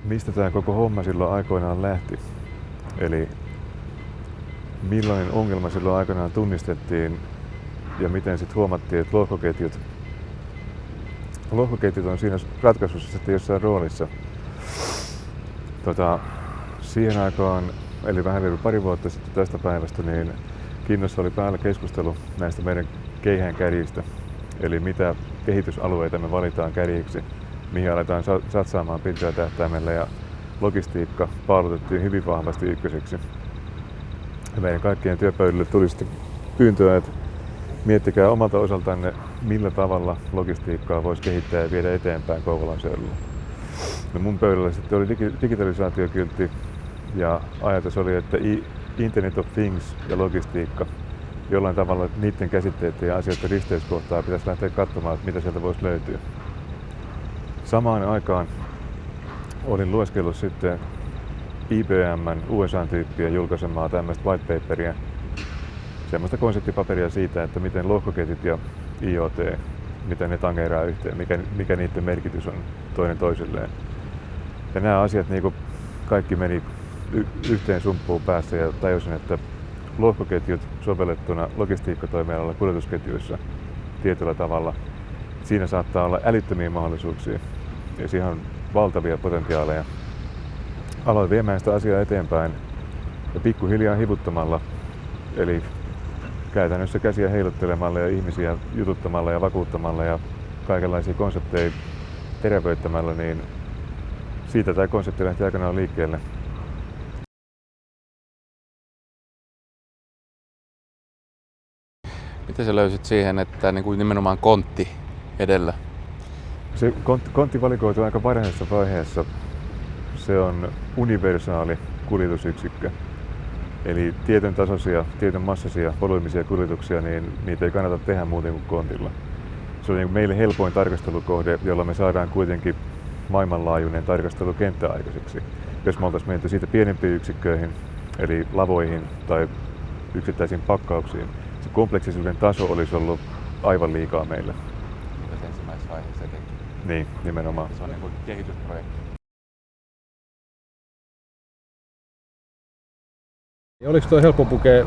mistä tämä koko homma silloin aikoinaan lähti. Eli millainen ongelma silloin aikanaan tunnistettiin ja miten sitten huomattiin, että lohkoketjut on siinä ratkaisussa sitten jossain roolissa. Siihen aikaan, eli vähän reilu pari vuotta sitten tästä päivästä, niin Kinnossa oli päällä keskustelu näistä meidän keihäänkärjistä. Eli mitä kehitysalueita me valitaan kärjiksi, mihin aletaan satsaamaan pitkällä tähtäimellä, ja logistiikka paalutettiin hyvin vahvasti ykköseksi. Ja meidän kaikkien työpöydille tuli sitten pyyntöä, että miettikää omalta osaltanne, millä tavalla logistiikkaa voisi kehittää ja viedä eteenpäin Kouvolan seudulla. No mun pöydällä sitten oli digitalisaatiokyltti, ja ajatus oli, että Internet of Things ja logistiikka, jollain tavalla niiden käsitteiden ja asioiden risteyskohtaa pitäisi lähteä katsomaan, että mitä sieltä voisi löytyä. Samaan aikaan olin lueskellut sitten IBM:n USA-tyyppiä julkaisemaa tämmöistä white paperia, semmoista konseptipaperia siitä, että miten lohkoketjut ja IoT, miten ne tangeeraa yhteen, mikä niiden merkitys on toinen toisilleen. Ja nämä asiat niin kuin kaikki meni yhteen sumppuun päässä, ja tajusin, että lohkoketjut sovellettuna logistiikkatoimialalla kuljetusketjuissa tietyllä tavalla, siinä saattaa olla älyttömiä mahdollisuuksia ja siihen on valtavia potentiaaleja. Aloin viemään sitä asiaa eteenpäin ja pikkuhiljaa hivuttamalla, eli käytännössä käsiä heiluttelemalla ja ihmisiä jututtamalla ja vakuuttamalla ja kaikenlaisia konsepteja terävöittämällä, niin siitä tämä konsepti lähti aikanaan liikkeelle. Miten sä löysit siihen, että niin kuin nimenomaan kontti edellä? Se kontti valikoituu aika varhaisessa vaiheessa. Se on universaali kuljetusyksikkö. Eli tietyn tasoisia, tietyn massaisia, volyymisia kuljetuksia, niin niitä ei kannata tehdä muuten kuin kontilla. Se on meille helpoin tarkastelukohde, jolla me saadaan kuitenkin maailmanlaajuinen tarkastelukenttä aikaiseksi. Jos me oltaisiin menty siitä pienempiin yksikköihin, eli lavoihin tai yksittäisiin pakkauksiin, se kompleksisuuden taso olisi ollut aivan liikaa meille. Mitä ensimmäisessä vaiheessa teki? Niin, nimenomaan. Se on niin kuin kehitysprojekti. Oliko tuo helppo pukea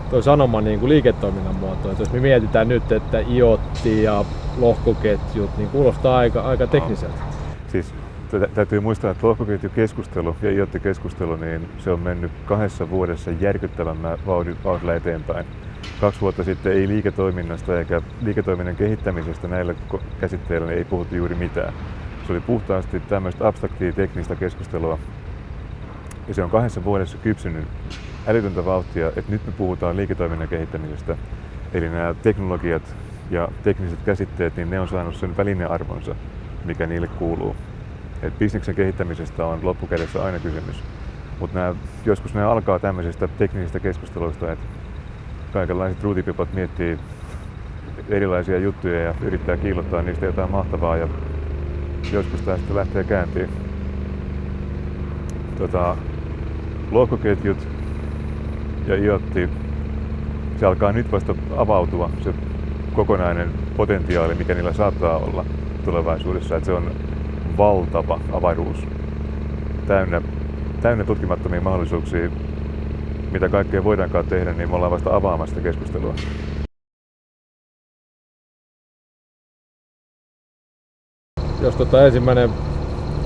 tuo sanoma niin kuin liiketoiminnan muotoon? Jos me mietitään nyt, että IoT ja lohkoketjut, niin kuulostaa aika tekniseltä. Siis täytyy muistaa, että lohkoketjukeskustelu ja IoT-keskustelu, niin se on mennyt 2 vuodessa järkyttävän vauhdilla eteenpäin. 2 vuotta sitten ei liiketoiminnasta eikä liiketoiminnan kehittämisestä näillä käsitteillä ei puhuttu juuri mitään. Se oli puhtaasti tämmöistä abstraktia teknistä keskustelua. Ja se on 2 vuodessa kypsynyt älytöntä vauhtia, että nyt me puhutaan liiketoiminnan kehittämisestä. Eli nämä teknologiat ja tekniset käsitteet, niin ne on saanut sen välinearvonsa, mikä niille kuuluu. Et bisneksen kehittämisestä on loppukädessä aina kysymys. Mutta joskus nämä alkaa tämmöisistä teknisistä keskusteluista, että kaikenlaiset ruutipipot miettii erilaisia juttuja ja yrittää kiillottaa niistä jotain mahtavaa, ja joskus tämä sitten lähtee käyntiin. Lohkoketjut ja IoT, se alkaa nyt vasta avautua, se kokonainen potentiaali, mikä niillä saattaa olla tulevaisuudessa. Että se on valtava avaruus, täynnä tutkimattomia mahdollisuuksia, mitä kaikkea voidaankaan tehdä, niin me ollaan vasta avaamassa keskustelua. Jos ensimmäinen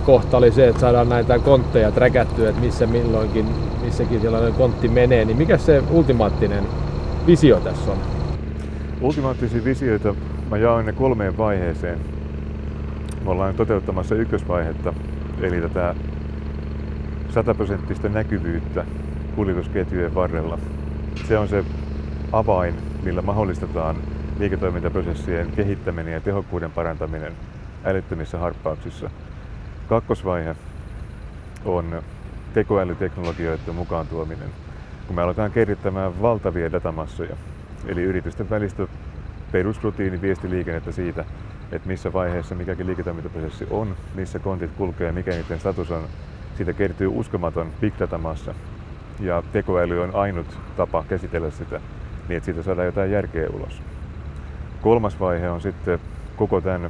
kohta oli se, että saadaan näitä kontteja träkättyä, että missä milloinkin, missäkin sellainen kontti menee, niin mikä se ultimaattinen visio tässä on? Ultimaattisia visioita mä jaan ne 3 vaiheeseen. Me ollaan toteuttamassa ykkösvaihetta, eli tätä 100% näkyvyyttä kuljetusketjujen varrella. Se on se avain, millä mahdollistetaan liiketoimintaprosessien kehittäminen ja tehokkuuden parantaminen älyttömissä harppauksissa. Kakkosvaihe on tekoälyteknologioiden mukaan tuominen, kun me aletaan kerryttämään valtavia datamassoja, eli yritysten välistä perusrutiiniviestiliikennettä siitä, että missä vaiheessa mikäkin liiketoimintaprosessi on, missä kontit kulkee ja mikä niiden status on. Siitä kertyy uskomaton big datamassa, ja tekoäly on ainut tapa käsitellä sitä niin, että siitä saadaan jotain järkeä ulos. 3. vaihe on sitten koko tämän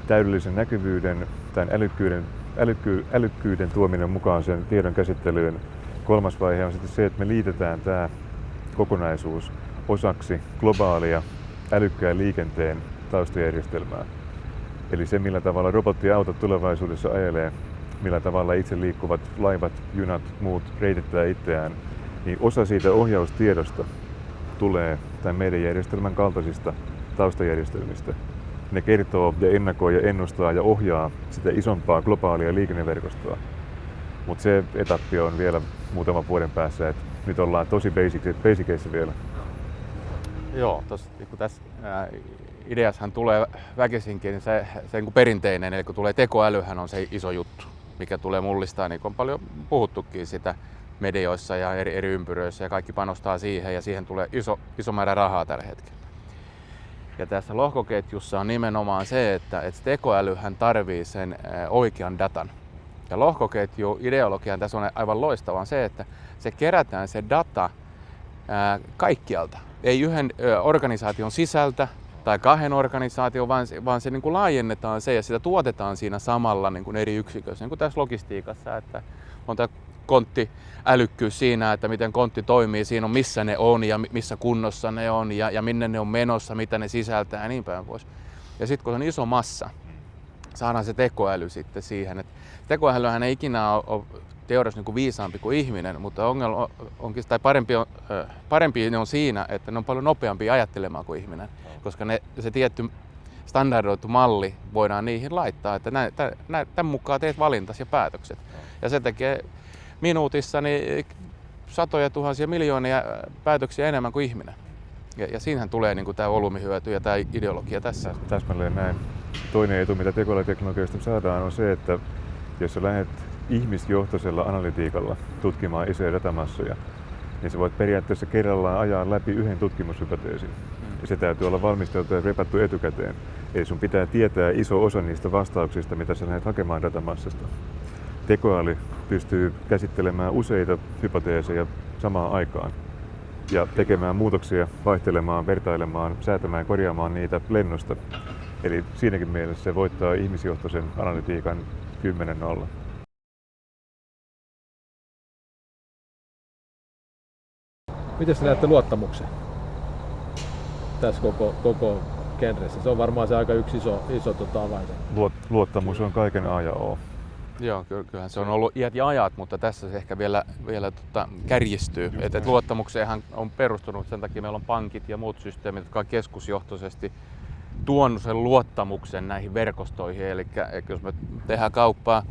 täydellisen näkyvyyden, tämän älykkyyden älykkyyden tuominen mukaan sen tiedon käsittelyyn. Kolmas vaihe on sitten se, että me liitetään tämä kokonaisuus osaksi globaalia älykkään liikenteen taustajärjestelmää. Eli se, millä tavalla robottiautot tulevaisuudessa ajelee, millä tavalla itse liikkuvat laivat, junat, muut reitittää itseään, niin osa siitä ohjaustiedosta tulee tämän meidän järjestelmän kaltaisista taustajärjestelmistä. Ne kertoo ja ennakoi ja ennustaa ja ohjaa sitä isompaa globaalia liikenneverkostoa. Mutta se etappi on vielä muutaman vuoden päässä, että nyt ollaan tosi basicissa vielä. Joo, tässä ideassahan tulee väkisinkin niin se niin kuin perinteinen, eli kun tulee tekoälyhän on se iso juttu, mikä tulee mullistaa, niin kuin on paljon puhuttukin sitä medioissa ja eri ympyröissä ja kaikki panostaa siihen ja siihen tulee iso määrä rahaa tällä hetkellä. Ja tässä lohkoketjussa on nimenomaan se, että tekoälyhän tarvii sen oikean datan. Ja lohkoketju ideologian tässä on aivan loistava on se, että se kerätään se data kaikkialta. Ei yhden organisaation sisältä tai kahden organisaation, vaan se niin kuin laajennetaan se ja sitä tuotetaan siinä samalla niin kuin eri yksiköissä. Niin kuin tässä logistiikassa, että on tämä konttiälykkyys siinä, että miten kontti toimii, siinä on missä ne on ja missä kunnossa ne on ja minne ne on menossa, mitä ne sisältää ja niin päin pois. Ja sitten kun on iso massa, saadaan se tekoäly sitten siihen. Että tekoälyhän ei ikinä ole teoriassa niin kuin viisaampi kuin ihminen, mutta ongelma onkin, tai parempi on siinä, että ne on paljon nopeampia ajattelemaan kuin ihminen, koska se tietty standardoitu malli voidaan niihin laittaa, että tämän mukaan teet valintasi ja päätökset. Ja se tekee minuutissa niin satoja tuhansia miljoonia päätöksiä enemmän kuin ihminen. Ja siinähän tulee niin kuin tämä volyymihyöty ja tämä ideologia tässä. Täsmälleen näin. Toinen etu, mitä tekoälyteknologiasta saadaan, on se, että jos sä lähdet ihmisjohtoisella analytiikalla tutkimaan isoja datamassoja, niin sä voit periaatteessa kerrallaan ajaa läpi yhden tutkimushypoteesin. Ja se täytyy olla valmisteltu ja repattu etukäteen. Eli sun pitää tietää iso osa niistä vastauksista, mitä sä lähdet hakemaan datamassasta. Tekoäly pystyy käsittelemään useita hypoteeseja samaan aikaan ja tekemään muutoksia, vaihtelemaan, vertailemaan, säätämään, korjaamaan niitä lennosta. Eli siinäkin mielessä se voittaa ihmisjohtoisen analytiikan 10-0. Miten te näette luottamuksen tässä koko genressä? Se on varmaan se aika yksi iso avain. Luottamus on kaiken A ja O. Joo, kyllähän se on ollut iät ja ajat, mutta tässä se ehkä vielä kärjistyy. Et luottamukseenhan on perustunut, sen takia meillä on pankit ja muut systeemit, jotka on keskusjohtoisesti tuonut sen luottamuksen näihin verkostoihin. Eli jos me tehdään kauppaa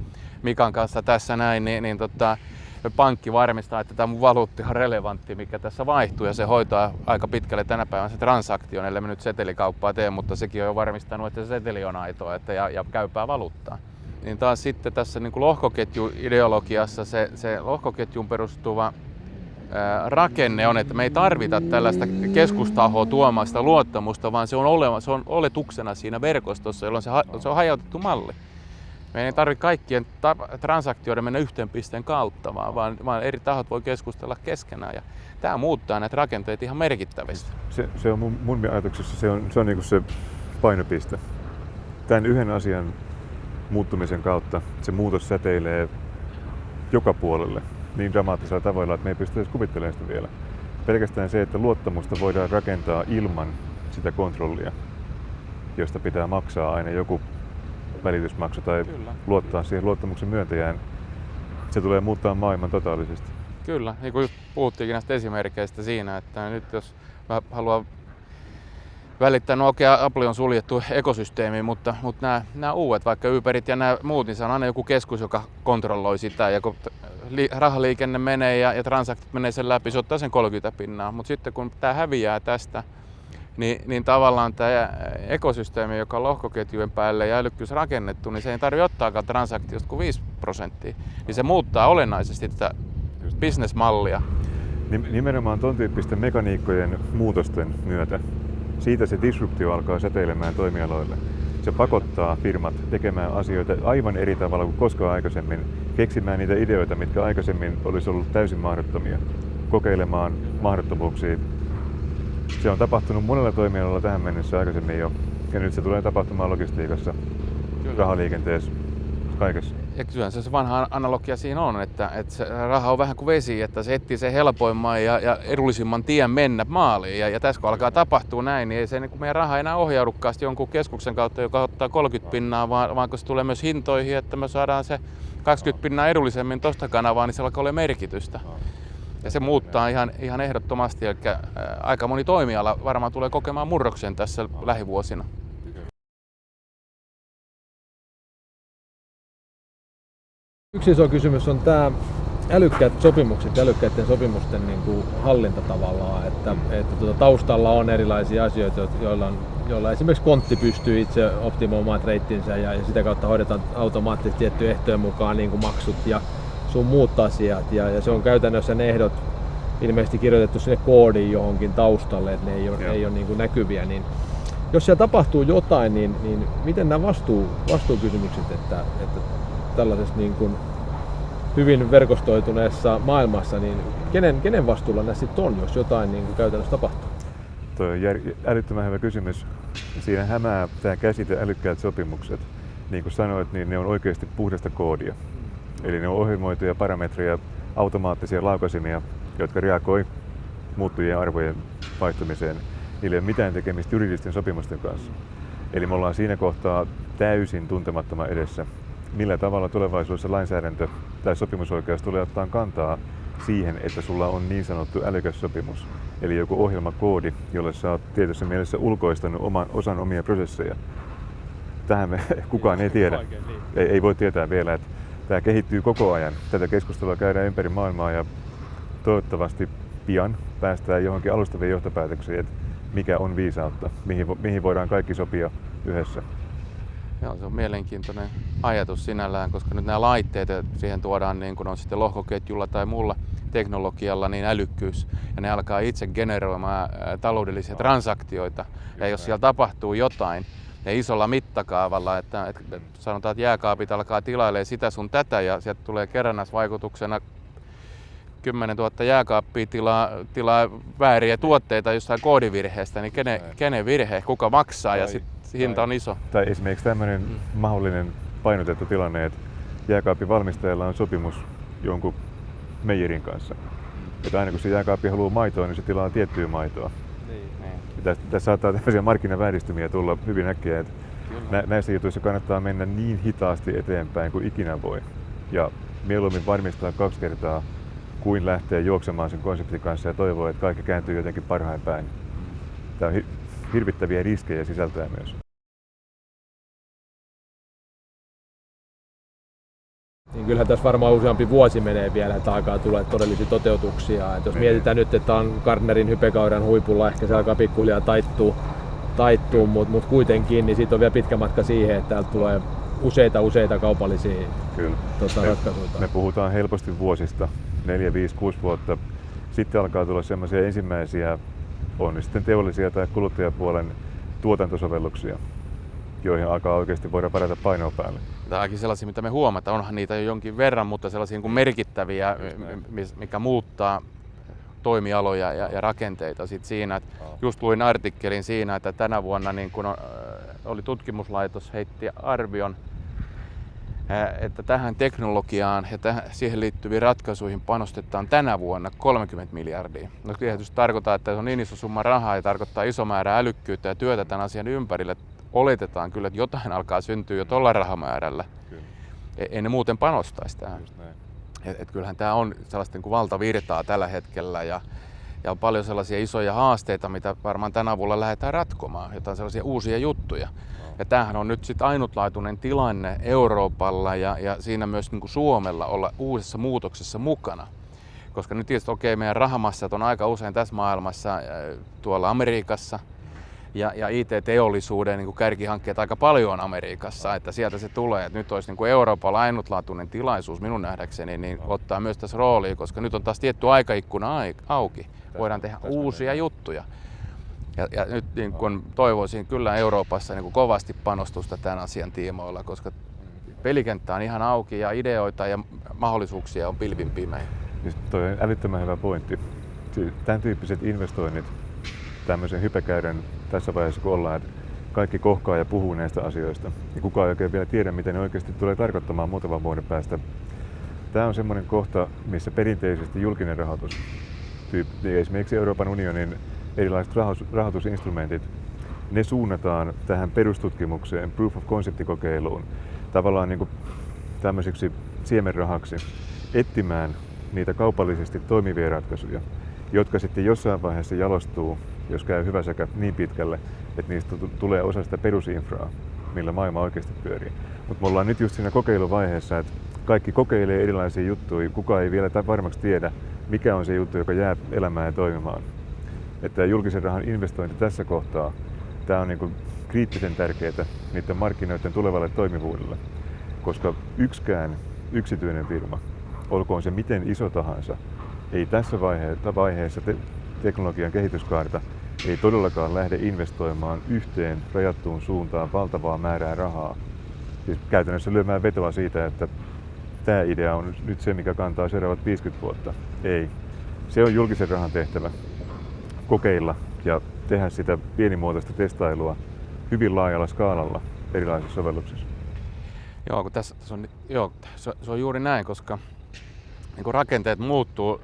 Mikan kanssa tässä näin, niin pankki varmistaa, että tämä mun valuutti on relevantti, mikä tässä vaihtuu, ja se hoitaa aika pitkälle tänä päivänä se transaktion, ellei me nyt setelikauppaa tee, mutta sekin on jo varmistanut, että se seteli on aitoa ja käypää valuuttaa. Niin taas sitten tässä niin kuin lohkoketjuideologiassa se lohkoketjuun perustuva rakenne on, että me ei tarvita tällaista keskustahoa tuomaan sitä luottamusta, vaan se on oletuksena siinä verkostossa, jolloin se on hajautettu malli. Me ei tarvitse kaikkien transaktioiden mennä yhteen pisteen kautta, vaan eri tahot voi keskustella keskenään. Ja tämä muuttaa näitä rakenteita ihan merkittävästi. Se on mun ajatuksessa se on niin kuin se painopiste. Tämän yhden asian muuttumisen kautta se muutos säteilee joka puolelle niin dramaattisella tavoilla, että me ei pysty edes kuvittelemaan sitä vielä. Pelkästään se, että luottamusta voidaan rakentaa ilman sitä kontrollia, josta pitää maksaa aina joku välitysmaksu tai luottaa siihen luottamuksen myöntäjään, se tulee muuttaa maailman totaalisesti. Kyllä, niin kuin puhuttiinkin näistä esimerkkeistä siinä, että nyt jos mä haluan välittää, Apple on suljettu ekosysteemi, mutta nämä uudet, vaikka Uberit ja nämä muut, niin se on aina joku keskus, joka kontrolloi sitä, ja kun rahaliikenne menee ja transaktiot menee sen läpi, se ottaa sen 30%, mutta sitten kun tämä häviää tästä, niin tavallaan tämä ekosysteemi, joka on lohkoketjujen päälle ja älykkyys rakennettu, niin se ei tarvitse ottaakaan transaktiosta kuin 5%. Niin se muuttaa olennaisesti tätä bisnesmallia. Nimenomaan ton tyyppisten mekaniikkojen muutosten myötä siitä se disruptio alkaa säteilemään toimialoille. Se pakottaa firmat tekemään asioita aivan eri tavalla kuin koskaan aikaisemmin, keksimään niitä ideoita, mitkä aikaisemmin olisi ollut täysin mahdottomia, kokeilemaan mahdottomuuksia. Se on tapahtunut monella toimialalla tähän mennessä aikaisemmin jo, ja nyt se tulee tapahtumaan logistiikassa, rahaliikenteessä, kaikessa. Ja kyllä se vanha analogia siinä on, että se raha on vähän kuin vesi, että se etsii sen helpoimman ja edullisimman tien mennä maaliin. Ja tässä kun alkaa tapahtua näin, niin ei se niin kuin meidän raha enää ohjaudukaan jonkun keskuksen kautta, joka ottaa 30 pinnaa, vaan kun se tulee myös hintoihin, että me saadaan se 20 pinnaa edullisemmin tuosta kanavaa, niin se alkaa olla merkitystä. Ja se muuttaa ihan ehdottomasti, eli aika moni toimiala varmaan tulee kokemaan murroksen tässä lähivuosina. Yksi iso kysymys on tämä älykkäät sopimukset, älykkäiden sopimusten niin kuin hallinta tavallaan, että taustalla on erilaisia asioita, joilla esimerkiksi kontti pystyy itse optimoimaan reittinsä ja sitä kautta hoidetaan automaattisesti tiettyjen ehtojen mukaan niin kuin maksut ja sun muut asiat ja se on käytännössä ne ehdot ilmeisesti kirjoitettu sinne koodiin johonkin taustalle, että ne ei ole niin kuin näkyviä. Niin jos siellä tapahtuu jotain, niin miten nämä vastuukysymykset, että tällaisessa niin kuin hyvin verkostoituneessa maailmassa, niin kenen vastuulla näissä sitten on, jos jotain niin kuin käytännössä tapahtuu? Tuo on älyttömän hyvä kysymys. Siinä hämää tämä käsite älykkäät sopimukset. Niin kuin sanoit, niin ne on oikeasti puhdasta koodia. Eli ne on ohjelmoituja parametreja, automaattisia laukaisimia, jotka reagoi muuttujien arvojen vaihtumiseen. Niillä ei ole mitään tekemistä juridisten sopimusten kanssa. Eli me ollaan siinä kohtaa täysin tuntemattoman edessä. Millä tavalla tulevaisuudessa lainsäädäntö tai sopimusoikeus tulee ottaa kantaa siihen, että sulla on niin sanottu älykäs sopimus. Eli joku ohjelmakoodi, jolle sä oot tietyssä mielessä ulkoistanut osan omia prosesseja. Tähän me kukaan ei tiedä. Ei voi tietää vielä, että tämä kehittyy koko ajan. Tätä keskustelua käydään ympäri maailmaa ja toivottavasti pian päästään johonkin alustaviin johtopäätöksiin, että mikä on viisautta, mihin voidaan kaikki sopia yhdessä. Joo, se on mielenkiintoinen ajatus sinällään, koska nyt nämä laitteet, siihen tuodaan niin kun on sitten lohkoketjulla tai muulla teknologialla niin älykkyys, ja ne alkaa itse generoimaan taloudellisia transaktioita. Ja jos siellä tapahtuu jotain, ja isolla mittakaavalla, että sanotaan, että jääkaapit alkaa tilailemaan sitä sun tätä, ja sieltä tulee kerrannaisvaikutuksena 10 000 jääkaappia tilaa vääriä tuotteita jossain koodivirheestä, niin kenen virhe, kuka maksaa, ja sitten hinta on iso. Tai esimerkiksi tämmöinen mahdollinen painotettu tilanne, että jääkaapin valmistajalla on sopimus jonkun meijerin kanssa. Että aina kun se jääkaappi haluaa maitoa, niin se tilaa tiettyä maitoa. Tässä saattaa tämmöisiä markkinavääristymiä tulla hyvin äkkiä. Että näissä jutuissa kannattaa mennä niin hitaasti eteenpäin kuin ikinä voi. Ja mieluummin varmistaa 2 kertaa, kuin lähteä juoksemaan sen konseptin kanssa ja toivoa, että kaikki kääntyy jotenkin parhain päin. Tämä on hirvittäviä riskejä sisältää myös. Niin kyllähän tässä varmaan useampi vuosi menee vielä, että alkaa tulla todellisia toteutuksia. Että jos mietitään nyt, että on Gartnerin hypekaudan huipulla, ehkä se alkaa pikkuhiljaa taittuu, mutta kuitenkin, niin siitä on vielä pitkä matka siihen, että täältä tulee useita kaupallisia ratkaisuja. Me puhutaan helposti vuosista, 4, 5, 6 vuotta. Sitten alkaa tulla sellaisia ensimmäisiä, on ne sitten teollisia tai kuluttajapuolen tuotantosovelluksia, joihin alkaa oikeasti voida parata painoa päälle. Tämä onkin sellaisia, mitä me huomataan, onhan niitä jo jonkin verran, mutta sellaisia kuin merkittäviä, mikä muuttaa toimialoja ja rakenteita sit siinä. Että just luin artikkelin siinä, että tänä vuonna niin kun oli tutkimuslaitos heitti arvion, että tähän teknologiaan ja siihen liittyviin ratkaisuihin panostetaan tänä vuonna 30 miljardia. No tietysti tarkoittaa, että se on niin iso summa rahaa ja tarkoittaa iso määrä älykkyyttä ja työtä tämän asian ympärille. Oletetaan kyllä, että jotain alkaa syntyä jo tuolla rahamäärällä. Kyllä. Ei ne muuten panostaisi tähän. Et kyllähän tämä on sellaista niin kuin valtavirtaa tällä hetkellä ja on paljon sellaisia isoja haasteita, mitä varmaan tänä avulla lähdetään ratkomaan. Jotain sellaisia uusia juttuja. Ja tämähän on nyt sitten ainutlaatuinen tilanne Euroopalla ja siinä myös niin kuin Suomella olla uudessa muutoksessa mukana. Koska nyt tietysti meidän rahamassat on aika usein tässä maailmassa tuolla Amerikassa. Ja IT-teollisuuden niin kärkihankkeet aika paljon Amerikassa, että sieltä se tulee. Että nyt olisi niin Euroopalla ainutlaatuinen tilaisuus minun nähdäkseni niin ottaa myös tässä roolia, koska nyt on taas tietty aikaikkuna auki. Voidaan tehdä uusia juttuja. Ja nyt niin kun toivoisin kyllä Euroopassa niin kovasti panostusta tämän asian tiimoilla, koska pelikenttä on ihan auki ja ideoita ja mahdollisuuksia on pilvin pimein. Tuo on älyttömän hyvä pointti. Tämän tyyppiset investoinnit tämmöisen hypekäyrän tässä vaiheessa kun ollaan, että kaikki kohkaa ja puhuu näistä asioista. Ja kukaan ei oikein vielä tiedä, mitä ne oikeasti tulee tarkoittamaan muutaman vuoden päästä. Tämä on semmoinen kohta, missä perinteisesti julkinen rahoitus, esimerkiksi Euroopan unionin erilaiset rahoitusinstrumentit, ne suunnataan tähän perustutkimukseen, proof of concept-kokeiluun, tavallaan niin kuin tämmöiseksi siemenrahaksi, etsimään niitä kaupallisesti toimivia ratkaisuja, jotka sitten jossain vaiheessa jalostuu, jos käy hyvä säkä niin pitkälle, että niistä tulee osa sitä perusinfraa, millä maailma oikeasti pyörii. Mutta me ollaan nyt just siinä kokeiluvaiheessa, että kaikki kokeilee erilaisia juttuja, kukaan ei vielä varmaksi tiedä, mikä on se juttu, joka jää elämään ja toimimaan. Että julkisen rahan investointi tässä kohtaa, tämä on niin kuin kriittisen tärkeää niiden markkinoiden tulevalle toimivuudelle, koska yksikään yksityinen firma, olkoon se miten iso tahansa, ei tässä vaiheessa teknologian kehityskaarta ei todellakaan lähde investoimaan yhteen rajattuun suuntaan valtavaa määrää rahaa. Siis käytännössä lyömään vetoa siitä, että tämä idea on nyt se, mikä kantaa seuraavat 50 vuotta. Ei. Se on julkisen rahan tehtävä. Kokeilla ja tehdä sitä pienimuotoista testailua hyvin laajalla skaalalla erilaisissa sovelluksissa. Joo, kun tässä on, se on juuri näin, koska niin kun rakenteet muuttuu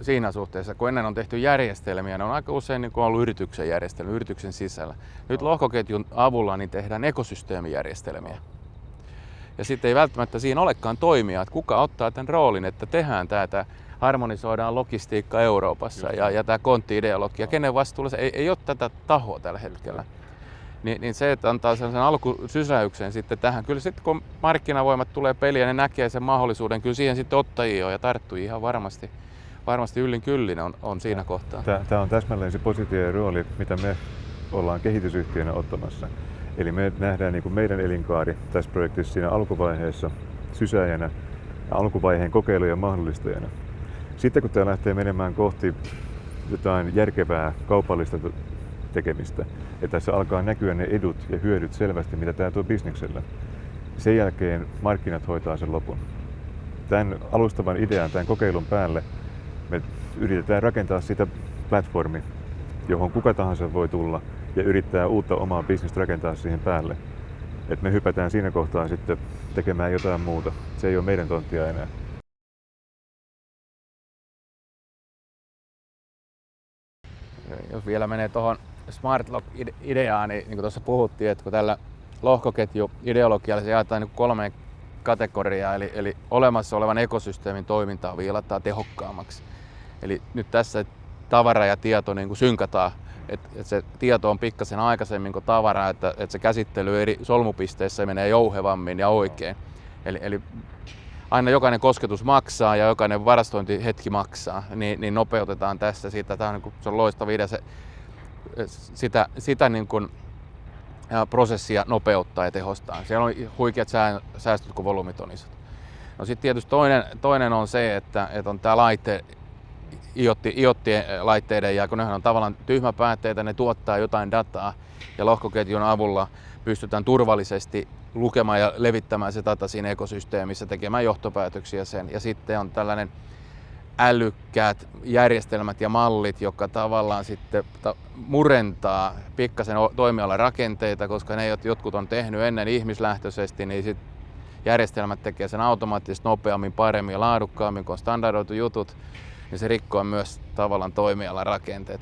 siinä suhteessa, kun ennen on tehty järjestelmiä, ne on aika usein niin ollut yrityksen järjestelmä, yrityksen sisällä. Nyt lohkoketjun avulla niin tehdään ekosysteemijärjestelmiä. Ja sitten ei välttämättä siinä olekaan toimia, että kuka ottaa tämän roolin, että tehdään tätä, harmonisoidaan logistiikka Euroopassa ja tämä kontti-ideologia, kenen vastuulla se ei ole tätä tahoa tällä hetkellä. Niin se, että antaa sellaisen alkusysäyksen sitten tähän, kyllä sitten kun markkinavoimat tulee peliä, ne näkee sen mahdollisuuden, kyllä siihen sitten ottajia on ja tarttujia ihan varmasti yllin kyllin on siinä kohtaa. Tämä on täsmälleen se positiivinen rooli, mitä me ollaan kehitysyhtiönä ottamassa. Eli me nähdään niin kuin meidän elinkaari tässä projektissa siinä alkuvaiheessa sysääjänä ja alkuvaiheen kokeilujen mahdollistajana. Sitten kun tämä lähtee menemään kohti jotain järkevää kaupallista tekemistä, ja tässä alkaa näkyä ne edut ja hyödyt selvästi, mitä tämä tuo bisnekselle, sen jälkeen markkinat hoitaa sen lopun. Tämän alustavan idean, tämän kokeilun päälle me yritetään rakentaa sitä platformi, johon kuka tahansa voi tulla ja yrittää uutta omaa bisnestä rakentaa siihen päälle. Et me hypätään siinä kohtaa sitten tekemään jotain muuta. Se ei ole meidän tonttia enää. Jos vielä menee tuohon SmartLock-ideaan, niin kuin tuossa puhuttiin, että kun tällä lohkoketju-ideologialla se jaetaan niin 3 kategoriaa, eli olemassa olevan ekosysteemin toimintaa viilataan tehokkaammaksi. Eli nyt tässä tavara ja tieto niin kuin synkataan, että se tieto on pikkasen aikaisemmin kuin tavara, että se käsittely eri solmupisteissä menee jouhevammin ja oikein. Eli aina jokainen kosketus maksaa ja jokainen varastointihetki maksaa, niin nopeutetaan tässä sitä. Tämä on, niin kuin, se on loistava idea, sitä niin kuin, prosessia nopeuttaa ja tehostaa. Siellä on huikeat säästöt, kun volyymit on isot. No sitten tietysti toinen on se, että on tämä iottien laitteiden, ja kun ne on tavallaan tyhmäpäätteitä, ne tuottaa jotain dataa ja lohkoketjun avulla pystytään turvallisesti lukemaan ja levittämään se data siinä ekosysteemissä, tekemään johtopäätöksiä sen. Ja sitten on tällainen älykkäät järjestelmät ja mallit, jotka tavallaan sitten murentaa pikkasen toimialan rakenteita, koska ne jotkut on tehnyt ennen ihmislähtöisesti, niin sitten järjestelmät tekee sen automaattisesti nopeammin, paremmin ja laadukkaammin, kun on standardoitu jutut, niin se rikkoo myös tavallaan toimialan rakenteet.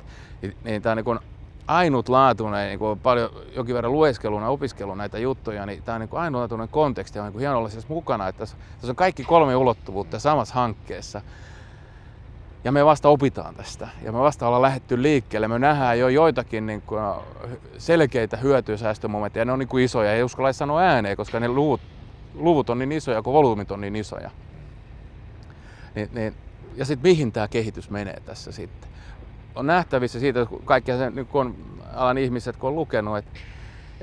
Niin tämä on niin ainutlaatuinen, niin kuin paljon jokin verran lueskelun ja opiskelun näitä juttuja, niin tämä on niin ainutlaatuinen konteksti, on niin hienoa olla siis mukana, että tässä on kaikki 3 ulottuvuutta samassa hankkeessa. Ja me vasta opitaan tästä ja me vasta ollaan lähdetty liikkeelle. Me nähdään jo joitakin niin kuin selkeitä hyötysäästömomentteja, ne on niin kuin isoja, ei uskalla sanoa ääneen, koska ne luvut on niin isoja, kun volyymit on niin isoja. Ja sitten mihin tämä kehitys menee tässä sitten? On nähtävissä siitä, että kaikki niin kun alan ihmiset kun on lukenut, että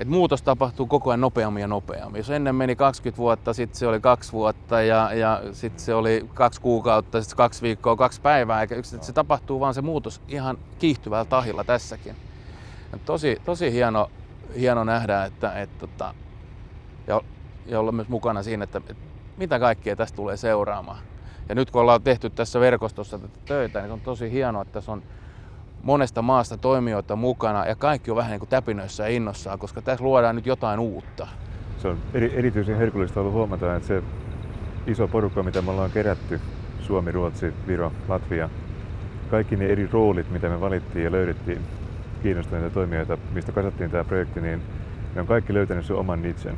muutos tapahtuu koko ajan nopeammin ja nopeammin. Jos ennen meni 20 vuotta, sitten se oli 2 vuotta ja sitten se oli 2 kuukautta, sitten 2 viikkoa, 2 päivää. Eikä se tapahtuu vaan se muutos ihan kiihtyvällä tahilla tässäkin. Tosi hieno nähdä ja olla myös mukana siinä, että mitä kaikkea tästä tulee seuraamaan. Ja nyt kun ollaan tehty tässä verkostossa tätä töitä, niin on tosi hienoa, että tässä on monesta maasta toimijoita mukana ja kaikki on vähän niin kuin täpinöissä ja innossaan, koska tässä luodaan nyt jotain uutta. Se on erityisen herkullista ollut huomata, että se iso porukka, mitä me ollaan kerätty, Suomi, Ruotsi, Viro, Latvia, kaikki ne eri roolit, mitä me valittiin ja löydettiin kiinnostuneita toimijoita, mistä kasattiin tämä projekti, niin ne on kaikki löytänyt sen oman nitsen.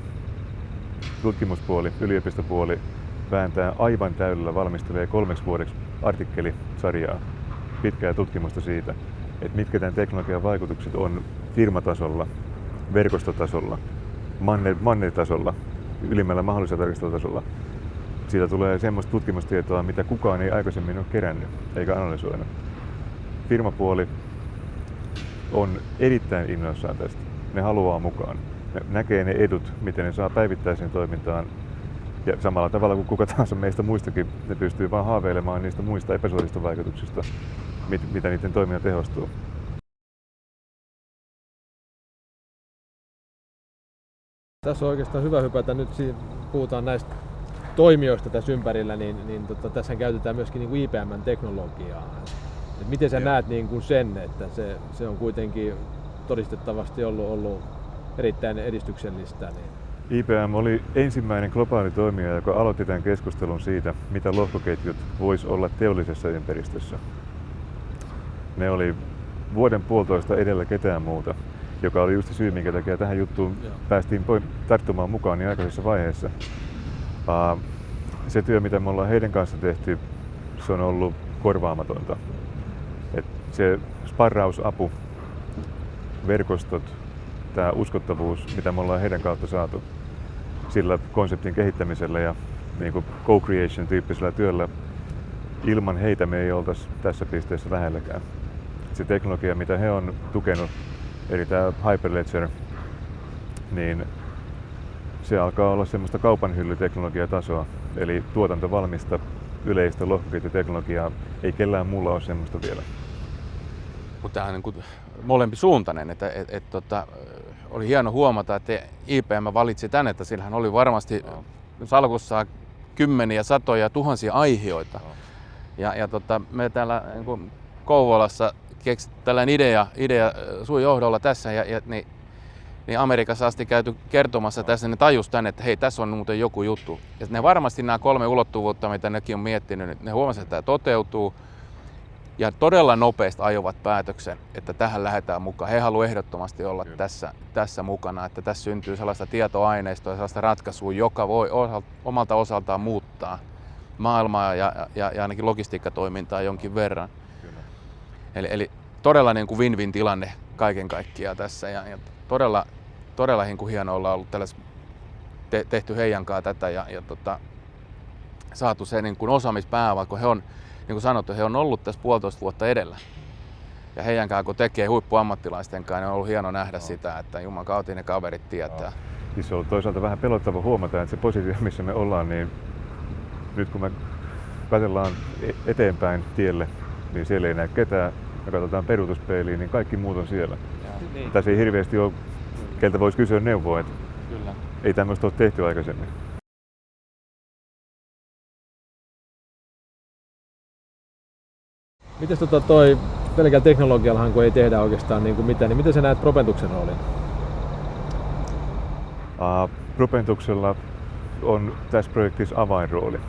Tutkimuspuoli, yliopistopuoli vääntää aivan täydellä, valmistelee 3 vuodeksi artikkelisarjaa, pitkää tutkimusta siitä, että mitkä tämän teknologian vaikutukset on firmatasolla, verkostotasolla, mannertasolla, ylimmällä mahdollisella tarkastelutasolla. Siitä tulee semmoista tutkimustietoa, mitä kukaan ei aikaisemmin ole kerännyt eikä analysoinut. Firmapuoli on erittäin innoissaan tästä. Ne haluaa mukaan. Ne näkee ne edut, miten ne saa päivittäiseen toimintaan. Ja samalla tavalla kuin kuka tahansa meistä muistakin, ne pystyy vaan haaveilemaan niistä muista epäsuorista vaikutuksista, mitä niiden toiminta tehostuu. Tässä on oikeastaan hyvä hypätä nyt, puhutaan näistä toimijoista tässä ympärillä, tässä käytetään myöskin niin kuin IPM-teknologiaa. Et miten sä näet niin kuin sen, että se on kuitenkin todistettavasti ollut erittäin edistyksellistä? Niin. IPM oli ensimmäinen globaali toimija, joka aloitti tämän keskustelun siitä, mitä lohkoketjut vois olla teollisessa ympäristössä. Ne oli vuoden puolitoista edellä ketään muuta, joka oli just se syy, minkä takia tähän juttuun päästiin tarttumaan mukaan niin aikaisessa vaiheessa. Se työ, mitä me ollaan heidän kanssa tehty, se on ollut korvaamatonta. Et se sparrausapu, verkostot, tämä uskottavuus, mitä me ollaan heidän kautta saatu sillä konseptin kehittämisellä ja niin kuin co-creation tyyppisellä työllä, ilman heitä me ei oltaisi tässä pisteessä lähelläkään. Se teknologia, mitä he on tukenut, eli tämä Hyperledger, niin se alkaa olla semmoista kaupanhyllyteknologiatasoa, eli tuotantovalmista yleistä lohkoketjuteknologiaa. Ei kellään muulla ole semmoista vielä. Mutta tämä on niin kuin molempi suuntainen, että oli hieno huomata, että IPM valitsi tän, että sillähän oli varmasti salkussaan kymmeniä, satoja, tuhansia aiheita. Me täällä niin kuin Kouvolassa keksittiin tällainen idea sun johdolla tässä niin Amerikassa asti käyty kertomassa tässä, ne tajus tänne, että hei, tässä on muuten joku juttu. Ja ne varmasti nämä 3 ulottuvuutta, mitä nekin on miettinyt, ne huomasivat, että tämä toteutuu. Ja todella nopeasti ajoivat päätöksen, että tähän lähdetään mukaan. He haluavat ehdottomasti olla tässä mukana, että tässä syntyy sellaista tietoaineistoa ja sellaista ratkaisua, joka voi omalta osaltaan muuttaa maailmaa ja ainakin logistiikkatoimintaa jonkin verran. Eli todella niin kuin win-win tilanne kaiken kaikkiaan tässä. Ja todella niin kuin hienoa olla ollut tehty heidän kanssa tätä ja saatu se niin kuin osaamispääoma, kun he on, niin kuin sanottu, he on ollut tässä 1,5 vuotta edellä. Ja heidän kanssa, kun tekee huippuammattilaisten kanssa, niin on ollut hieno nähdä sitä, että juman kautta ne kaverit tietää. Siis se on toisaalta vähän pelottava huomata, että se positio, missä me ollaan, niin nyt kun me katsellaan eteenpäin tielle, niin siellä ei näe ketään. Me katsotaan peruutuspeiliin, niin kaikki muut on siellä. Niin. Tässä ei hirveästi ole, keltä voisi kysyä neuvoa, että kyllä. Ei tämmöistä ole tehty aikaisemmin. Mites toi pelkällä teknologiallahan, kun ei tehdä oikeastaan niin kuin mitään, niin miten sä näet Propentuksen roolin? Propentuksella on tässä projektissa avainrooli.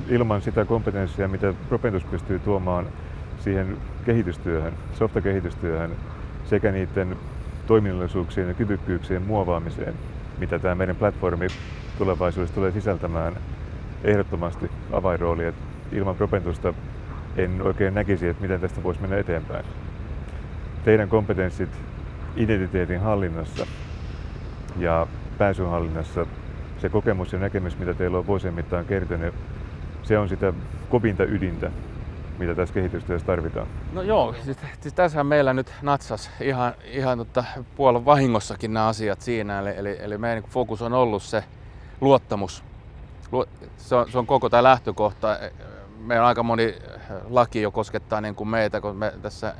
Ilman sitä kompetenssia, mitä Propentus pystyy tuomaan siihen kehitystyöhön, softakehitystyöhön sekä niiden toiminnallisuuksien ja kyvykkyyksien muovaamiseen, mitä tämä meidän platformi tulevaisuudessa tulee sisältämään, ehdottomasti avainrooli. Et ilman Propentusta en oikein näkisi, että miten tästä voisi mennä eteenpäin. Teidän kompetenssit identiteetin hallinnassa ja pääsyn hallinnassa, se kokemus ja näkemys, mitä teillä on vuosien mittaan kertynyt, se on sitä kovinta ydintä, mitä tässä kehitystyössä tarvitaan. No joo, siis tässähän meillä nyt natsas ihan puolen vahingossakin nämä asiat siinä, eli meidän fokus on ollut se luottamus. Se on koko tämä lähtökohta. Meillä on aika moni laki jo koskettaa niin kuin meitä, kun me tässä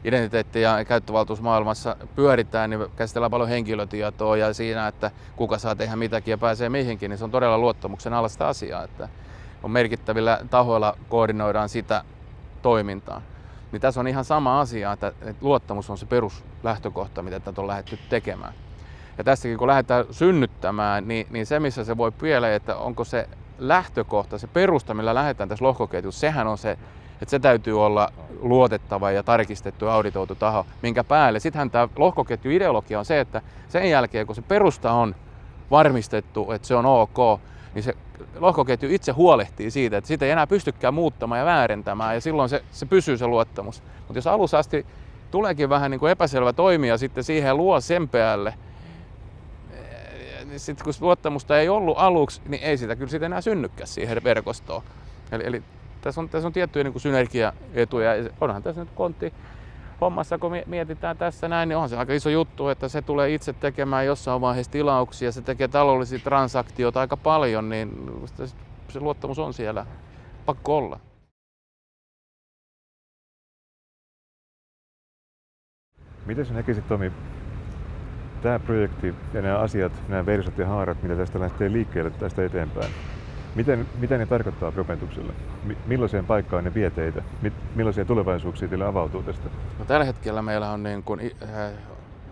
identiteetti- ja käyttövaltuusmaailmassa pyöritään, niin käsitellään paljon henkilötietoa ja siinä, että kuka saa tehdä mitäkin ja pääsee mihinkin, niin se on todella luottamuksen alaista asiaa, että on merkittävillä tahoilla koordinoidaan sitä toimintaa. Niin tässä on ihan sama asia, että luottamus on se peruslähtökohta, mitä tätä on lähdetty tekemään. Ja tässäkin kun lähdetään synnyttämään, niin se missä se voi pieleen, että onko se lähtökohta, se perusta, millä lähdetään tässä lohkoketjussa, sehän on se, että se täytyy olla luotettava ja tarkistettu ja auditoitu taho, minkä päälle. Sittenhän tämä lohkoketju-ideologia on se, että sen jälkeen kun se perusta on varmistettu, että se on ok, niin se lohkoketju itse huolehtii siitä, että sitä ei enää pystykään muuttamaan ja väärentämään, ja silloin se pysyy se luottamus. Mutta jos alussa asti tuleekin vähän niin kuin epäselvä toimija sitten siihen luo sen päälle, niin sitten kun luottamusta ei ollut aluksi, niin ei sitä kyllä sitten enää synnykään siihen verkostoon. Eli tässä on tiettyjä niin kuin synergiaetuja, ja onhan tässä nyt kontti hommassa, kun mietitään tässä näin, niin on se aika iso juttu, että se tulee itse tekemään jossain vaiheessa tilauksia, se tekee taloudellisia transaktioita aika paljon, niin se luottamus on siellä pakko olla. Miten sä näkisit, Tomi, tämä projekti ja nämä asiat, nämä versot ja haarat, mitä tästä lähtee liikkeelle tästä eteenpäin, mitä ne tarkoittaa Propentukselle? Millaiseen paikkaan ne vie teitä? Millaisia tulevaisuuksia teille avautuu tästä? No, tällä hetkellä meillä on niin kuin,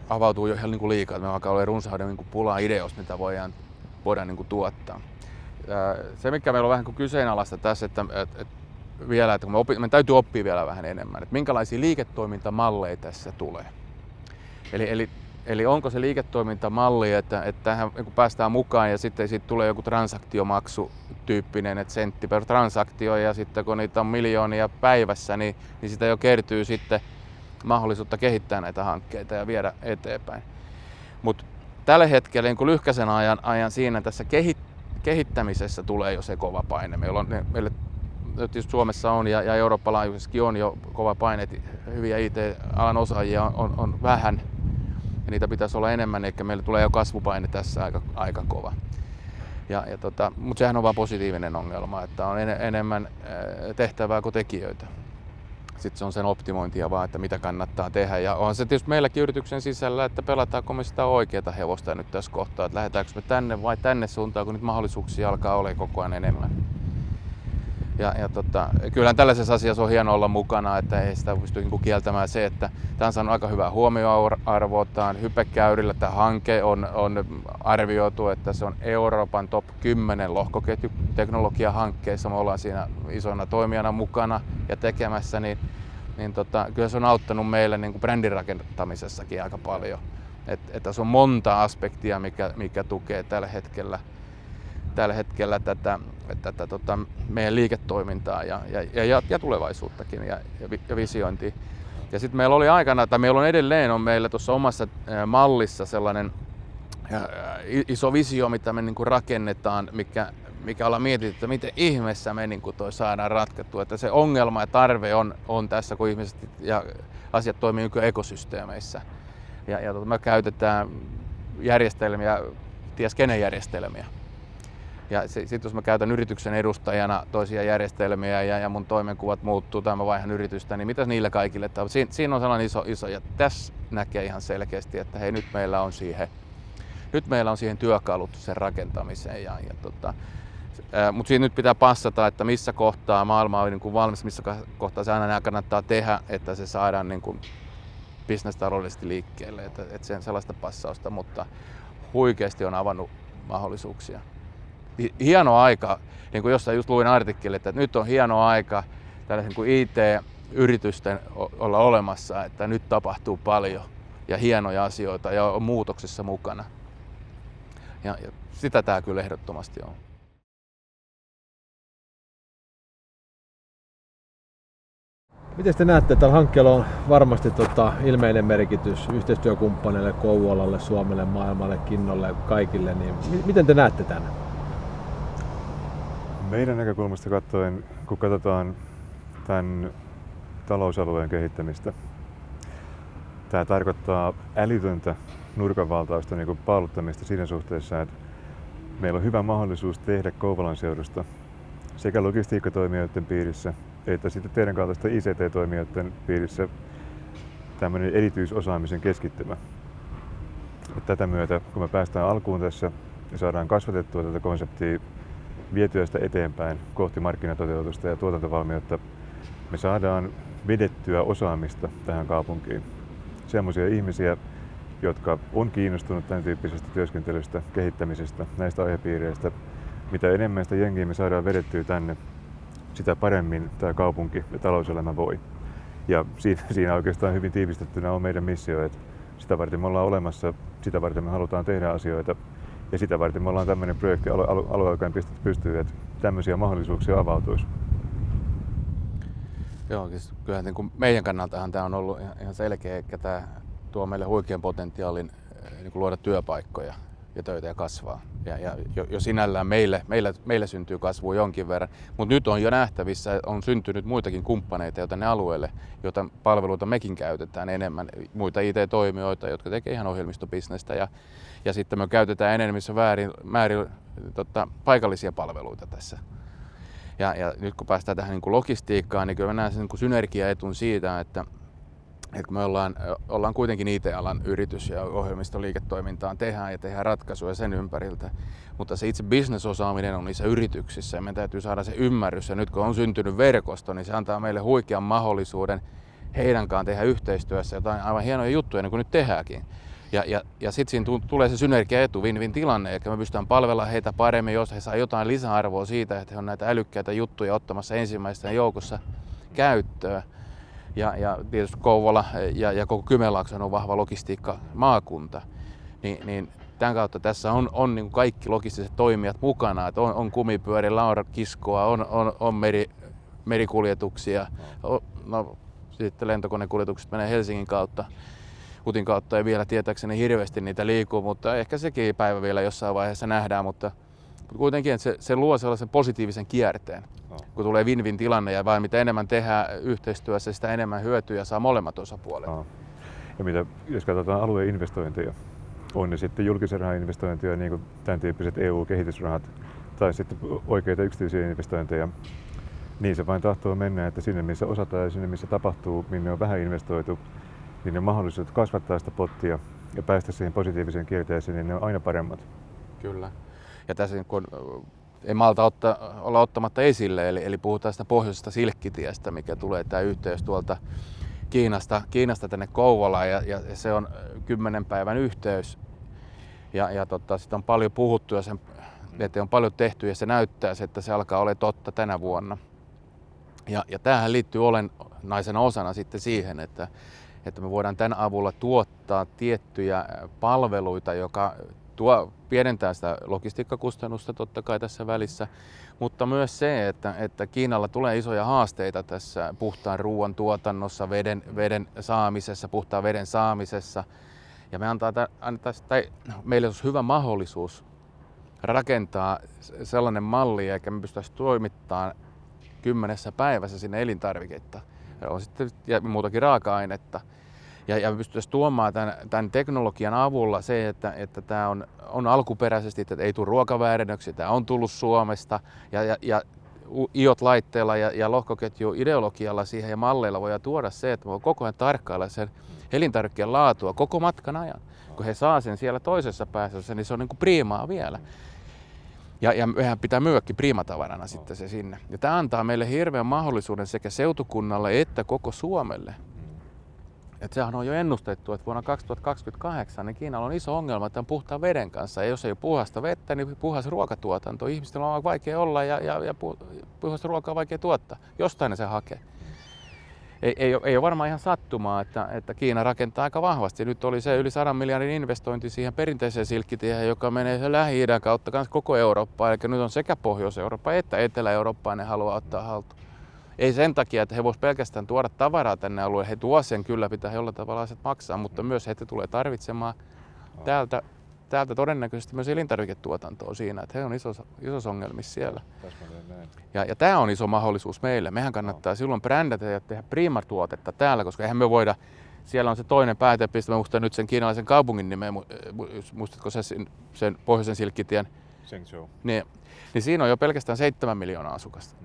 avautuu jo ihan niin kuin liikaa. Me alkaa olla runsauden niin kuin pulaa ideoista, mitä voidaan niin kuin tuottaa. Se, mikä meillä on vähän kuin kyseenalaista tässä, että vielä, että me täytyy oppia vielä vähän enemmän, että minkälaisia liiketoimintamalleja tässä tulee. Eli onko se liiketoimintamalli, että tähän kun päästään mukaan ja sitten siitä tulee joku transaktiomaksu tyyppinen, että sentti per transaktio, ja sitten kun niitä on miljoonia päivässä, niin sitä jo kertyy sitten mahdollisuutta kehittää näitä hankkeita ja viedä eteenpäin. Mutta tällä hetkellä niin lyhkäisen ajan siinä tässä kehittämisessä tulee jo se kova paine. Meillä tietysti Suomessa on ja eurooppalaisessakin on jo kova paine, että hyviä IT-alan osaajia on vähän. Ja niitä pitäisi olla enemmän, eikä meillä tulee jo kasvupaine tässä aika kova. Mutta sehän on vain positiivinen ongelma, että on enemmän tehtävää kuin tekijöitä. Sitten se on sen optimointia vaan, että mitä kannattaa tehdä. Ja on se tietysti meilläkin yrityksen sisällä, että pelataanko me sitä oikeaa hevosta nyt tässä kohtaa, että lähdetäänkö me tänne vai tänne suuntaan, kun nyt mahdollisuuksia alkaa olla koko ajan enemmän. Kyllähän tällaisessa asiassa on hienoa olla mukana, että ei sitä pysty kieltämään se, että tämä on saanut aika hyvää huomioarvoa. Tämä on hypekäyrillä. Tämä hanke on arvioitu, että se on Euroopan top 10 lohkoketjuteknologiahankkeissa. Me ollaan siinä isona toimijana mukana ja tekemässä, niin kyllä se on auttanut meille niin kuin brändin rakentamisessakin aika paljon. Että se on monta aspektia, mikä tukee tällä hetkellä tätä meidän liiketoimintaa ja tulevaisuuttakin ja visiointia. Ja sitten meillä oli aikana, tai meillä on edelleen meillä tuossa omassa mallissa sellainen iso visio, mitä me niinku rakennetaan, mikä ollaan mietitty, että miten ihmeessä me niinku toi saadaan ratkattua. Että se ongelma ja tarve on tässä, kun ihmiset ja asiat toimii nykyään ekosysteemeissä. Ja me käytetään järjestelmiä, ties kenen järjestelmiä. Ja sitten jos mä käytän yrityksen edustajana toisia järjestelmiä ja mun toimenkuvat muuttuu tai mä vaihan yritystä, niin mitä niillä kaikille? Siinä on sellainen iso ja tässä näkee ihan selkeästi, että hei, nyt meillä on siihen työkalut sen rakentamiseen. Mutta siinä nyt pitää passata, että missä kohtaa maailma on niin kuin valmis, missä kohtaa se aina kannattaa tehdä, että se saadaan niin kuin bisnestaloudellisesti liikkeelle. Että sen sellaista passausta, mutta huikeasti on avannut mahdollisuuksia. Hieno aika, niin kuin jossain just luin artikkelin, että nyt on hieno aika tällaisen kuin IT-yritysten olla olemassa, että nyt tapahtuu paljon ja hienoja asioita ja on muutoksessa mukana. Ja sitä tämä kyllä ehdottomasti on. Miten te näette, että tällä hankkeella on varmasti ilmeinen merkitys yhteistyökumppaneille, Kouvolalle, Suomelle, maailmalle, Kinnolle, kaikille, niin miten te näette tämän? Meidän näkökulmasta katsoen, kun katsotaan tämän talousalueen kehittämistä, tämä tarkoittaa älytöntä nurkanvaltausta, niin kuin paaluttamista siinä suhteessa, että meillä on hyvä mahdollisuus tehdä Kouvolan seudusta sekä logistiikkatoimijoiden piirissä että sitten teidän kaltaista ICT-toimijoiden piirissä tämmöinen erityisosaamisen keskittymä. Tätä myötä, kun me päästään alkuun tässä ja saadaan kasvatettua tätä konseptia, vietyä sitä eteenpäin kohti markkinatoteutusta ja tuotantovalmiutta, me saadaan vedettyä osaamista tähän kaupunkiin. Semmoisia ihmisiä, jotka on kiinnostunut tämän tyyppisestä työskentelystä, kehittämisestä, näistä aihepiireistä. Mitä enemmän sitä jengiä me saadaan vedettyä tänne, sitä paremmin tämä kaupunki ja talouselämä voi. Ja siinä oikeastaan hyvin tiivistettynä on meidän missio, että sitä varten me ollaan olemassa, sitä varten me halutaan tehdä asioita ja sitä varten me ollaan tämmöinen projekti alueelleen pistetty pystyyn, että tämmöisiä mahdollisuuksia avautuisi. Joo, siis kyllähän niin kuin meidän kannaltahan tämä on ollut ihan selkeä, että tämä tuo meille huikean potentiaalin niin kuin luoda työpaikkoja ja töitä ja kasvaa. Ja jo sinällään meille syntyy kasvua jonkin verran, mutta nyt on jo nähtävissä, että on syntynyt muitakin kumppaneita jo tänne alueelle, joita palveluita mekin käytetään enemmän, muita IT-toimijoita, jotka tekee ihan ohjelmistobisnestä ja sitten me käytetään enemmissä määrin paikallisia palveluita tässä. Ja nyt kun päästään tähän niin kuin logistiikkaan, niin kyllä mä näen sen niin kuin synergiaetun siitä, että kun me ollaan kuitenkin IT-alan yritys ja ohjelmistoliiketoimintaan tehdään ratkaisuja sen ympäriltä, mutta se itse bisnesosaaminen on niissä yrityksissä ja meidän täytyy saada se ymmärrys ja nyt kun on syntynyt verkosto, niin se antaa meille huikean mahdollisuuden heidän kanssaan tehdä yhteistyössä jotain aivan hienoja juttuja niin kuin nyt tehdäänkin. Ja sitten siinä tulee se synergiaetu, win-win tilanne, eli me pystytään palvella heitä paremmin, jos he saa jotain lisäarvoa siitä, että he on näitä älykkäitä juttuja ottamassa ensimmäisten joukossa käyttöön. Ja tietysti Kouvola ja koko Kymenlaakso on vahva logistiikka-maakunta, niin tämän kautta tässä on niin kuin kaikki logistiset toimijat mukana, että on kumipyöriä, laurakiskoa, on merikuljetuksia, sitten lentokonekuljetukset menee Helsingin kautta. Utin kautta ei vielä tietääkseni hirveästi niitä liikuu, mutta ehkä sekin päivä vielä jossain vaiheessa nähdään, mutta kuitenkin että se luo sellaisen positiivisen kierteen, kun tulee win-win tilanne ja vaan mitä enemmän tehdään yhteistyössä, sitä enemmän hyötyjä saa molemmat osapuolet. Ja jos katsotaan alueen investointeja, on ne sitten julkisen rahan investointeja, niin kuin tämän tyyppiset EU-kehitysrahat, tai sitten oikeita yksityisiä investointeja, niin se vain tahtoo mennä, että sinne missä osataan ja sinne missä tapahtuu, minne on vähän investoitu, niin ne mahdollisuudet kasvattaa sitä pottia ja päästä siihen positiiviseen kierteeseen, niin ne on aina paremmat. Kyllä. Ja tässä kun ei malta olla ottamatta esille, eli puhutaan sitä pohjoisesta silkkitiestä, mikä tulee tämä yhteys tuolta Kiinasta tänne Kouvolaan ja se on 10 päivän yhteys. Sitä on paljon puhuttu ja sen eteen on paljon tehty ja se näyttää, että se alkaa olla totta tänä vuonna. Ja tämähän liittyy olennaisena osana sitten siihen, että me voidaan tämän avulla tuottaa tiettyjä palveluita, joka pienentää sitä logistiikkakustannusta totta kai tässä välissä, mutta myös se, että Kiinalla tulee isoja haasteita tässä puhtaan ruoan tuotannossa, veden saamisessa, puhtaan veden saamisessa. Ja meillä olisi hyvä mahdollisuus rakentaa sellainen malli, eikä me pystyisi toimittamaan 10 päivässä sinne elintarviketta. On sitten ja muutakin raaka-ainetta. Ja me pystyttäisiin tuomaan tämän teknologian avulla se, että tämä on alkuperäisesti, että ei tule ruokaväärennöksiä, tämä on tullut Suomesta ja IoT-laitteella ja lohkoketju-ideologialla siihen ja malleilla voidaan tuoda se, että me voi koko ajan tarkkailla sen elintarvikkeen laatua koko matkan ajan. Kun he saa sen siellä toisessa päässä, niin se on niin kuin priimaa vielä. Ja mehän pitää myyäkin priimatavarana sitten se sinne. Ja tämä antaa meille hirveän mahdollisuuden sekä seutukunnalle että koko Suomelle. Et sehän on jo ennustettu, että vuonna 2028 niin Kiinalla on iso ongelma tämän puhtaan veden kanssa. Ja jos ei ole puhasta vettä, niin puhas ruokatuotanto. Ihmisten on vaikea olla ja puhasta ruokaa on vaikea tuottaa. Jostain ne se hakee. Ei ole varmaan ihan sattumaa, että Kiina rakentaa aika vahvasti. Nyt oli se yli 100 miljardin investointi siihen perinteiseen silkkitiehen, joka menee Lähi-idän kautta koko Eurooppaan. Eli nyt on sekä Pohjois-Eurooppa että Etelä-Eurooppaan ne haluaa ottaa haltuun. Ei sen takia, että he voisivat pelkästään tuoda tavaraa tänne alueelle. He tuovat sen kyllä, pitää jollain tavalla asiat maksaa, mutta myös he tulee tarvitsemaan täältä todennäköisesti myös elintarviketuotantoa siinä, että he on isossa ongelmissa siellä. Ja tämä on iso mahdollisuus meille. Mehän kannattaa silloin brändätä ja tehdä priimatuotetta täällä, koska eihän me voida, siellä on se toinen päätepiste, mä muistan nyt sen kiinalaisen kaupungin nimeä, muistatko sen pohjoisen silkkitien? Zhengzhou. Niin siinä on jo pelkästään 7 miljoonaa asukasta.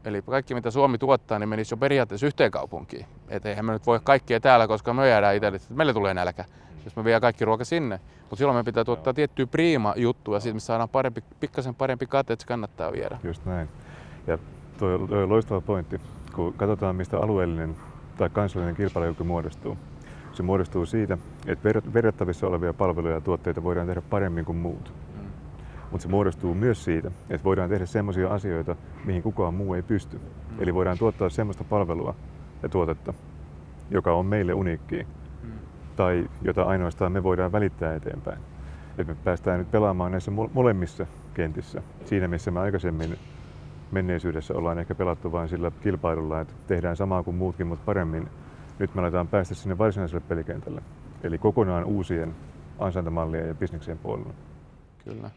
Eli kaikki mitä Suomi tuottaa, niin menisi jo periaatteessa yhteen kaupunkiin. Et eihän me nyt voi kaikkea täällä, koska me jäädään itselle, että meille tulee nälkä, jos me viedään kaikki ruoka sinne. Mutta silloin me pitää tuottaa tiettyä priima-juttua, siitä me saadaan pikkasen parempi kate, että se kannattaa viedä. Just näin. Ja toi on loistava pointti. Kun katsotaan, mistä alueellinen tai kansallinen kilpailukyky muodostuu? Se muodostuu siitä, että verrattavissa olevia palveluja ja tuotteita voidaan tehdä paremmin kuin muut. Mutta se muodostuu myös siitä, että voidaan tehdä sellaisia asioita, mihin kukaan muu ei pysty. Eli voidaan tuottaa sellaista palvelua ja tuotetta, joka on meille uniikkiä tai jota ainoastaan me voidaan välittää eteenpäin. Et me päästään nyt pelaamaan näissä molemmissa kentissä. Siinä missä me aikaisemmin menneisyydessä ollaan ehkä pelattu vain sillä kilpailulla, että tehdään samaa kuin muutkin, mutta paremmin. Nyt me aletaan päästä sinne varsinaiselle pelikentälle. Eli kokonaan uusien ansaintamallien ja bisneksien puolella. Kyllä.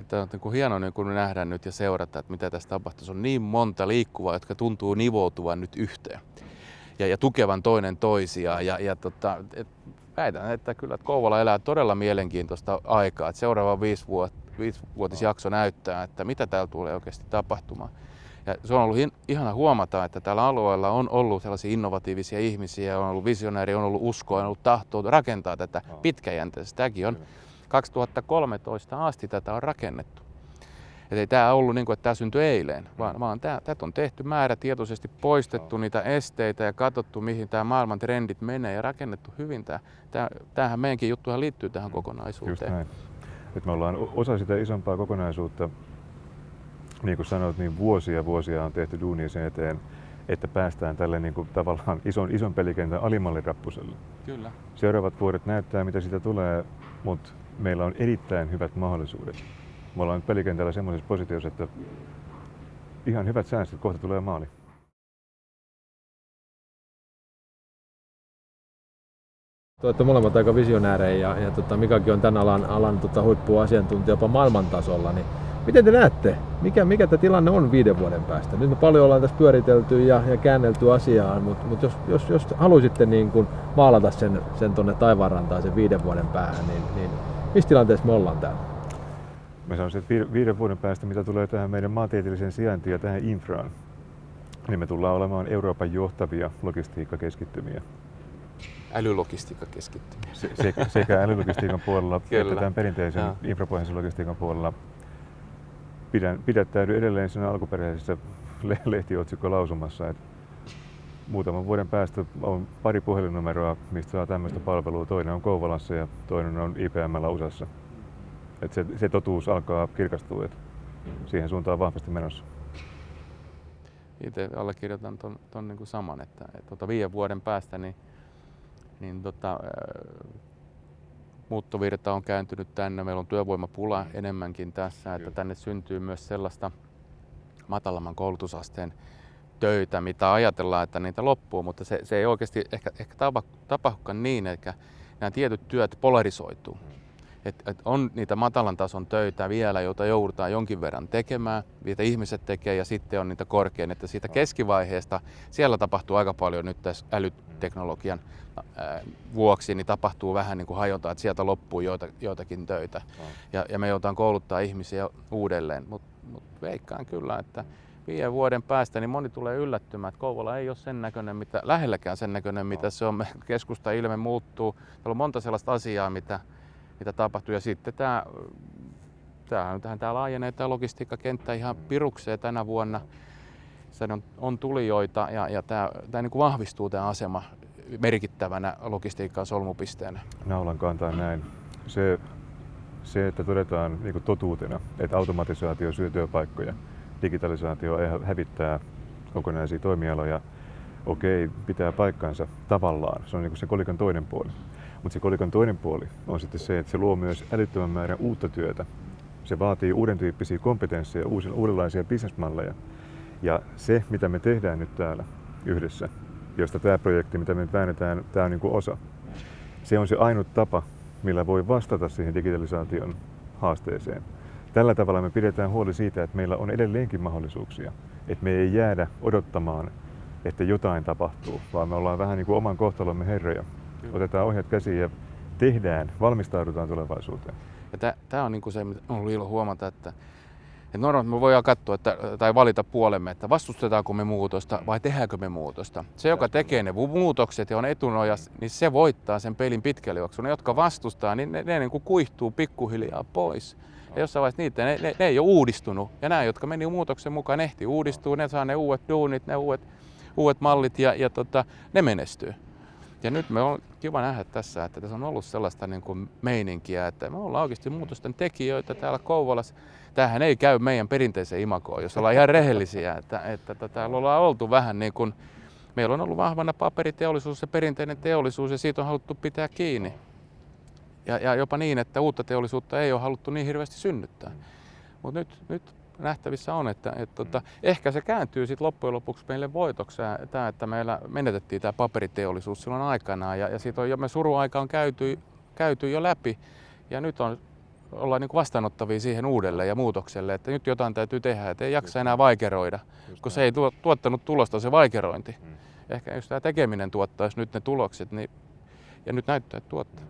Tämä on niin hienoa niin kun nähdään nyt ja seurata, että mitä tässä tapahtuu. Se on niin monta liikkuvaa, jotka tuntuu nivoutuvan nyt yhteen ja tukevan toinen toisiaan. Väitän, että kyllä että Kouvola elää todella mielenkiintoista aikaa. Että seuraava 5-vuotisjakso näyttää, että mitä täällä tulee oikeasti tapahtumaan. Ja se on ollut ihana huomata, että tällä alueella on ollut sellaisia innovatiivisia ihmisiä, on ollut visionääriä, on ollut uskoa, on ollut tahtoa rakentaa tätä pitkäjänteisesti. Tämäkin on 2013 asti tätä on rakennettu. Et ei tämä ollut niin kuin, että tämä syntyi eilen, vaan tätä on tehty määrätietoisesti, poistettu niitä esteitä ja katsottu, mihin tämä maailman trendit menee ja rakennettu hyvin. Tämähän meidänkin juttuhan liittyy tähän kokonaisuuteen. Just näin. Et me ollaan osa sitä isompaa kokonaisuutta. Niin kuin sanoit, niin vuosia on tehty duunia sen eteen, että päästään tälle niin kuin tavallaan ison pelikentän alimmalle rappuselle. Kyllä. Seuraavat vuodet näyttää, mitä siitä tulee, mutta meillä on erittäin hyvät mahdollisuudet. Me ollaan nyt pelikentällä semmoisessa positiossa, että ihan hyvät säännöt, kohta tulee maali. Te olette molemmat aika visionäärejä ja Mikakin on tämän alan huippuasiantuntija jopa maailmantasolla. Niin miten te näette, mikä tämä tilanne on 5 vuoden päästä? Nyt me paljon ollaan tässä pyöritelty ja käännelty asiaan, mutta jos haluaisitte niin kuin maalata sen tuonne taivaanrantaan sen 5 vuoden päähän, niin missä tilanteessa me ollaan täällä? Mä sanoisin, että 5 vuoden päästä, mitä tulee tähän meidän maantieteelliseen sijaintiin ja tähän infraan, niin me tullaan olemaan Euroopan johtavia logistiikkakeskittymiä. Älylogistiikkakeskittymiä. Sekä älylogistiikan puolella että tämän perinteisen infrapohjaisen logistiikan puolella. Pidättäydy edelleen siinä alkuperäisessä lehtiotsikko-lausumassa, että muutaman vuoden päästä on 2 puhelinnumeroa, mistä saa tämmöistä palvelua. Toinen on Kouvolassa ja toinen on IPM:llä USAssa. Että se totuus alkaa kirkastua, että siihen suuntaan vahvasti menossa. Itse allekirjoitan ton niin kuin saman, että 5 vuoden päästä muuttovirta on kääntynyt tänne. Meillä on työvoimapula enemmänkin tässä, että tänne syntyy myös sellaista matalamman koulutusasteen töitä, mitä ajatellaan, että niitä loppuu, mutta se ei oikeasti ehkä tapahdukaan niin, että nämä tietyt työt polarisoituu. Et on niitä matalan tason töitä vielä, joita joudutaan jonkin verran tekemään, mitä ihmiset tekee, ja sitten on niitä korkein, että siitä keskivaiheesta siellä tapahtuu aika paljon nyt tässä älyteknologian vuoksi, niin tapahtuu vähän niin kuin hajota, että sieltä loppuu joitakin töitä. Ja me joudutaan kouluttaa ihmisiä uudelleen, mutta veikkaan kyllä, että 5 vuoden päästä niin moni tulee yllättymään, että Kouvola ei ole sen näköinen, lähelläkään sen näköinen, mitä se on. Keskusta ilme muuttuu. Täällä on monta sellaista asiaa, mitä tapahtuu. Ja sitten tämä laajenee tämä logistiikkakenttä ihan pirukseen tänä vuonna. Se on tulijoita ja tämä niin kuin vahvistuu tämä asema merkittävänä logistiikan solmupisteenä. Naulan kantaa näin. Se, että todetaan niin kuin totuutena, että automatisaatio syö työpaikkoja, digitalisaatio hävittää kokonaisia toimialoja, okei, pitää paikkansa tavallaan. Se on niin kuin se kolikon toinen puoli. Mutta se kolikon toinen puoli on sitten se, että se luo myös älyttömän määrän uutta työtä. Se vaatii uuden tyyppisiä kompetensseja, uudenlaisia bisnesmalleja. Ja se, mitä me tehdään nyt täällä yhdessä, josta tämä projekti, mitä me nyt väännetään, tämä on niin kuin osa. Se on se ainut tapa, millä voi vastata siihen digitalisaation haasteeseen. Tällä tavalla me pidetään huoli siitä, että meillä on edelleenkin mahdollisuuksia. Että me ei jäädä odottamaan, että jotain tapahtuu, vaan me ollaan vähän niin kuin oman kohtalomme herroja. Otetaan ohjat käsiin ja tehdään, valmistaudutaan tulevaisuuteen. Ja tämä on niin kuin se, mitä on ollut ilo huomata, että normaalisti me voidaan katsoa tai valita puolemme, että vastustetaanko me muutosta vai tehdäänkö me muutosta. Se, joka tekee ne muutokset ja on etunojas, niin se voittaa sen pelin pitkälle juoksuun. Ne, jotka vastustaa, niin ne niin kuin kuihtuu pikkuhiljaa pois. Ja jossain vaiheessa ne ei ole uudistunut. Ja nämä, jotka meni muutoksen mukaan, ehti uudistuu, ne saa ne uudet duunit, ne uudet mallit ja ne menestyy. Ja nyt me on kiva nähdä tässä, että tässä on ollut sellaista niin kuin meininkiä, että me ollaan oikeasti muutosten tekijöitä täällä Kouvolassa. Tämähän ei käy meidän perinteiseen imagoon, jos ollaan ihan rehellisiä, että täällä ollaan oltu vähän niin kuin, meillä on ollut vahvana paperiteollisuus ja perinteinen teollisuus ja siitä on haluttu pitää kiinni. Ja jopa niin, että uutta teollisuutta ei ole haluttu niin hirveästi synnyttää. Mutta nyt nähtävissä on, että ehkä se kääntyy sitten loppujen lopuksi meille voitoksi, tämä, että meillä menetettiin tämä paperiteollisuus silloin aikanaan ja siitä on jo me suruaika on käyty jo läpi ja nyt ollaan niin kuin vastaanottavia siihen uudelleen ja muutokselle, että nyt jotain täytyy tehdä, että ei jaksa enää vaikeroida, kun se ei tuottanut tulosta se vaikerointi. Ehkä jos tämä tekeminen tuottaisi nyt ne tulokset, niin, ja nyt näyttää, että tuottaa.